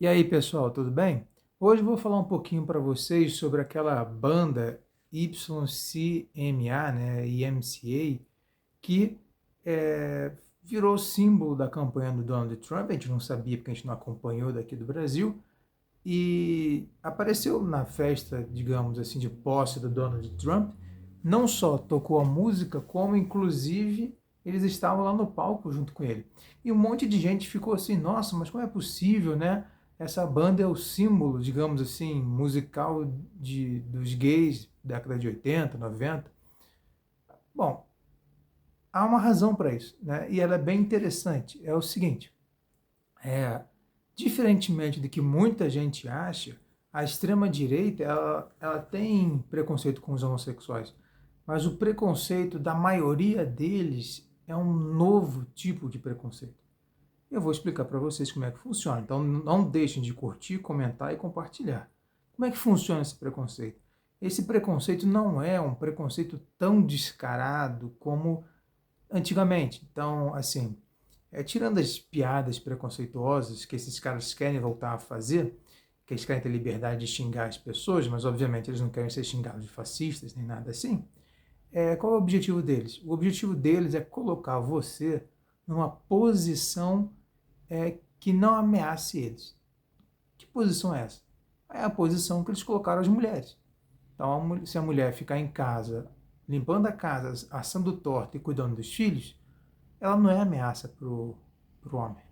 E aí, pessoal, tudo bem? Hoje eu vou falar um pouquinho para vocês sobre aquela banda YCMA, né, YMCA, que virou símbolo da campanha do Donald Trump. A gente não sabia porque a gente não acompanhou daqui do Brasil, e apareceu na festa, digamos assim, de posse do Donald Trump. Não só tocou a música, como inclusive eles estavam lá no palco junto com ele. E um monte de gente ficou assim: nossa, mas como é possível, né? Essa banda é o símbolo, digamos assim, musical dos gays da década de 80, 90. Bom, há uma razão para isso, né? E ela é bem interessante. É o seguinte: é, diferentemente do que muita gente acha, a extrema-direita ela tem preconceito com os homossexuais, mas o preconceito da maioria deles é um novo tipo de preconceito. Eu vou explicar para vocês como é que funciona, então não deixem de curtir, comentar e compartilhar. Como é que funciona esse preconceito? Esse preconceito não é um preconceito tão descarado como antigamente. Então, assim, tirando as piadas preconceituosas que esses caras querem voltar a fazer, que eles querem ter liberdade de xingar as pessoas, mas obviamente eles não querem ser xingados de fascistas nem nada assim. Qual é o objetivo deles? O objetivo deles é colocar você numa posição que não ameace eles. Que posição é essa? É a posição que eles colocaram as mulheres. Então, se a mulher ficar em casa, limpando a casa, assando torta e cuidando dos filhos, ela não é ameaça para o homem.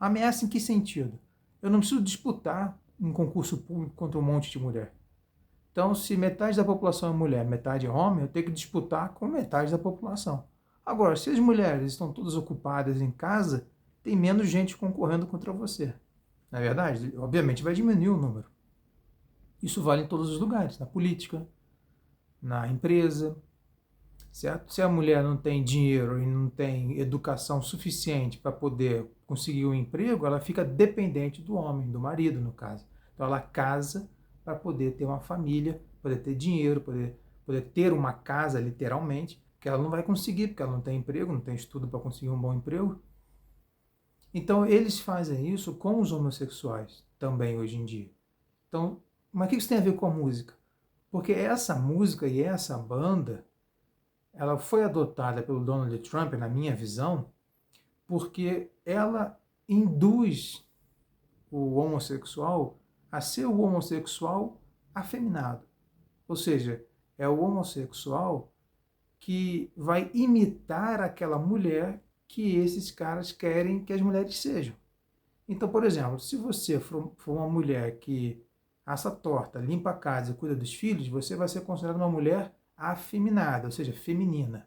Ameaça em que sentido? Eu não preciso disputar um concurso público contra um monte de mulher. Então, se metade da população é mulher, metade é homem, eu tenho que disputar com metade da população. Agora, se as mulheres estão todas ocupadas em casa, tem menos gente concorrendo contra você. Na verdade, obviamente vai diminuir o número. Isso vale em todos os lugares, na política, na empresa, certo? Se a mulher não tem dinheiro e não tem educação suficiente para poder conseguir um emprego, ela fica dependente do homem, do marido, no caso. Então ela casa para poder ter uma família, poder ter dinheiro, poder ter uma casa, literalmente, que ela não vai conseguir, porque ela não tem emprego, não tem estudo para conseguir um bom emprego. Então eles fazem isso com os homossexuais também hoje em dia. Então, mas o que isso tem a ver com a música? Porque essa música e essa banda, ela foi adotada pelo Donald Trump, na minha visão, porque ela induz o homossexual a ser o homossexual afeminado. Ou seja, é o homossexual que vai imitar aquela mulher que esses caras querem que as mulheres sejam. Então, por exemplo, se você for uma mulher que assa torta, limpa a casa e cuida dos filhos, você vai ser considerada uma mulher afeminada, ou seja, feminina,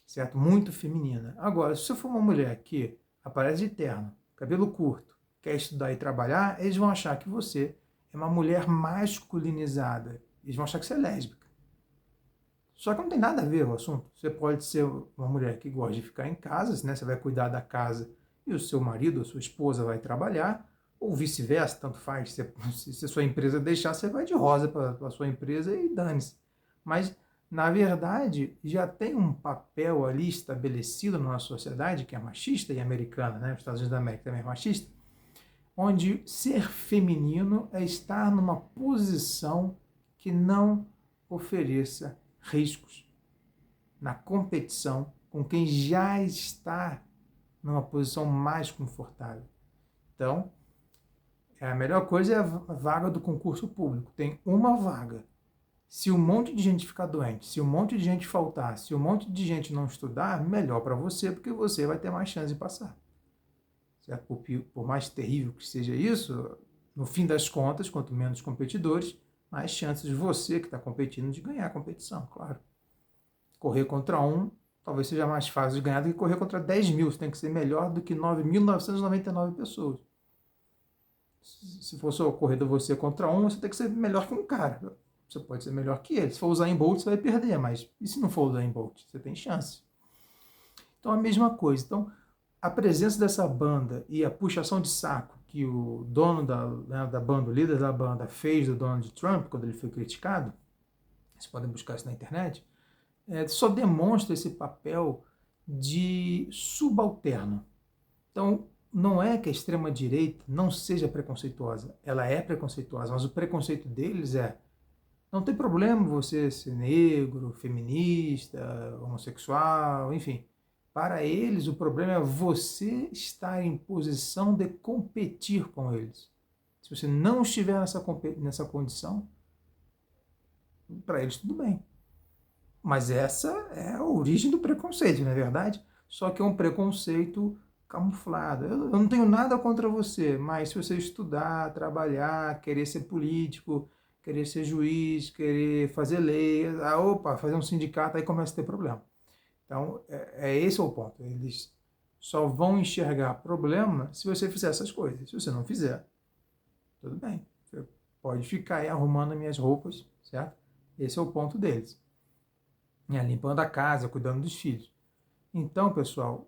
certo? Muito feminina. Agora, se você for uma mulher que aparece de terno, cabelo curto, quer estudar e trabalhar, eles vão achar que você é uma mulher masculinizada. Eles vão achar que você é lésbica. Só que não tem nada a ver o assunto. Você pode ser uma mulher que gosta de ficar em casa, né? Você vai cuidar da casa e o seu marido ou sua esposa vai trabalhar, ou vice-versa, tanto faz. Se a sua empresa deixar, você vai de rosa para a sua empresa e dane-se. Mas, na verdade, já tem um papel ali estabelecido na nossa sociedade, que é machista e americana, né? Os Estados Unidos da América também é machista, onde ser feminino é estar numa posição que não ofereça riscos na competição com quem já está numa posição mais confortável. Então, a melhor coisa é a vaga do concurso público. Tem uma vaga. Se um monte de gente ficar doente, se um monte de gente faltar, se um monte de gente não estudar, melhor para você, porque você vai ter mais chance de passar. Certo? Por mais terrível que seja isso, no fim das contas, quanto menos competidores, mais chances de você que está competindo de ganhar a competição, claro. Correr contra um talvez seja mais fácil de ganhar do que correr contra 10 mil. Você tem que ser melhor do que 9.999 pessoas. Se for só corrida você contra um, você tem que ser melhor que um cara. Você pode ser melhor que ele. Se for usar em Bolt, você vai perder, mas e se não for usar em Bolt? Você tem chance. Então, a mesma coisa. Então, a presença dessa banda e a puxação de saco que o dono da banda, o líder da banda, fez do Donald Trump, quando ele foi criticado, vocês podem buscar isso na internet, só demonstra esse papel de subalterno. Então, não é que a extrema-direita não seja preconceituosa. Ela é preconceituosa, mas o preconceito deles é: não tem problema você ser negro, feminista, homossexual, enfim. Para eles, o problema é você estar em posição de competir com eles. Se você não estiver nessa condição, para eles tudo bem. Mas essa é a origem do preconceito, não é verdade? Só que é um preconceito camuflado. Eu não tenho nada contra você, mas se você estudar, trabalhar, querer ser político, querer ser juiz, querer fazer lei, fazer um sindicato, aí começa a ter problema. Então, esse é o ponto. Eles só vão enxergar problema se você fizer essas coisas. Se você não fizer, tudo bem. Você pode ficar aí arrumando minhas roupas, certo? Esse é o ponto deles. Limpando a casa, cuidando dos filhos. Então, pessoal,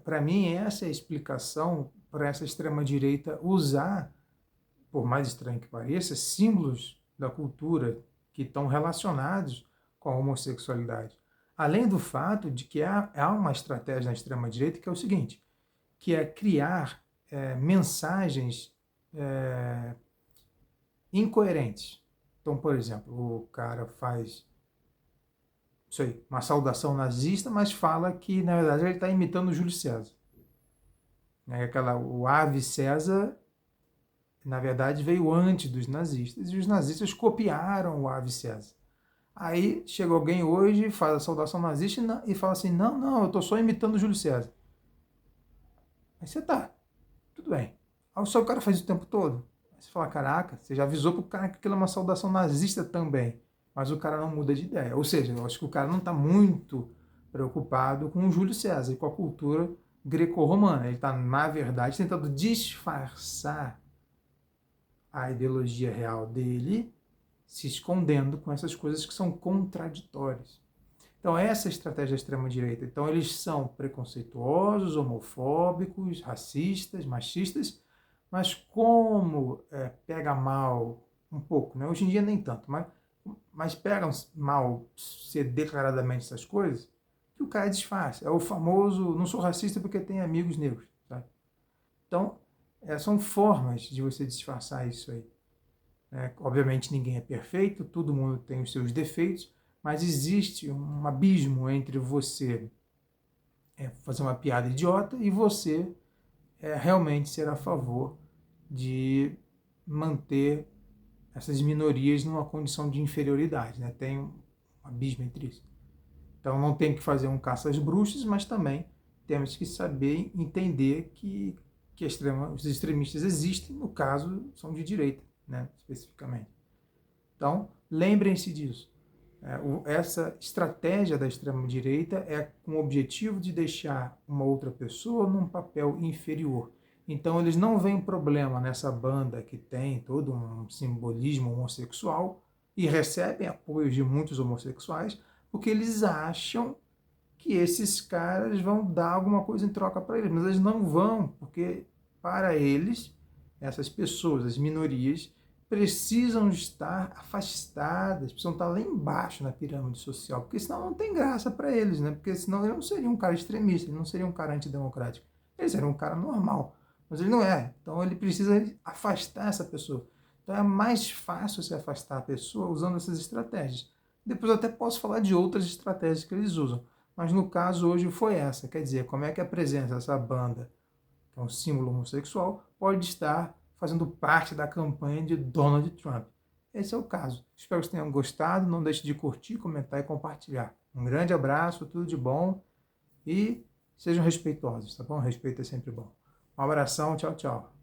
para mim essa é a explicação para essa extrema-direita usar, por mais estranho que pareça, símbolos da cultura que estão relacionados com a homossexualidade. Além do fato de que há uma estratégia na extrema-direita que é o seguinte, que é criar mensagens incoerentes. Então, por exemplo, o cara faz isso aí, uma saudação nazista, mas fala que, na verdade, ele está imitando o Júlio César. O Ave César, na verdade, veio antes dos nazistas, e os nazistas copiaram o Ave César. Aí chega alguém hoje, faz a saudação nazista e fala assim, não, eu estou só imitando o Júlio César. Aí você tá, tudo bem. Aí só o cara faz isso o tempo todo. Aí você fala, caraca, você já avisou pro cara que aquilo é uma saudação nazista também. Mas o cara não muda de ideia. Ou seja, eu acho que o cara não está muito preocupado com o Júlio César e com a cultura greco-romana. Ele está, na verdade, tentando disfarçar a ideologia real dele, se escondendo com essas coisas que são contraditórias. Então, essa é a estratégia da extrema-direita. Então, eles são preconceituosos, homofóbicos, racistas, machistas, mas como pega mal um pouco, né? Hoje em dia nem tanto, mas pegam mal ser declaradamente essas coisas, que o cara disfarça. É o famoso, não sou racista porque tenho amigos negros. Sabe? Então, são formas de você disfarçar isso aí. Obviamente ninguém é perfeito, todo mundo tem os seus defeitos, mas existe um abismo entre você fazer uma piada idiota e você realmente ser a favor de manter essas minorias numa condição de inferioridade. Né? Tem um abismo entre isso. Então não tem que fazer um caça às bruxas, mas também temos que saber entender que os extremistas existem, no caso são de direita, né? Especificamente. Então lembrem-se disso. Essa estratégia da extrema-direita é com o objetivo de deixar uma outra pessoa num papel inferior. Então eles não veem problema nessa banda que tem todo um simbolismo homossexual e recebem apoio de muitos homossexuais, porque eles acham que esses caras vão dar alguma coisa em troca para eles, mas eles não vão, porque para eles, essas pessoas, as minorias, precisam estar afastadas, precisam estar lá embaixo na pirâmide social, porque senão não tem graça para eles, né? Porque senão ele não seria um cara extremista, ele não seria um cara antidemocrático, ele seria um cara normal, mas ele não é, então ele precisa afastar essa pessoa. Então é mais fácil se afastar a pessoa usando essas estratégias. Depois eu até posso falar de outras estratégias que eles usam, mas no caso hoje foi essa, quer dizer, como é que a presença dessa banda, que é um símbolo homossexual, pode estar fazendo parte da campanha de Donald Trump. Esse é o caso. Espero que vocês tenham gostado, não deixe de curtir, comentar e compartilhar. Um grande abraço, tudo de bom e sejam respeitosos, tá bom? Respeito é sempre bom. Um abração, tchau, tchau.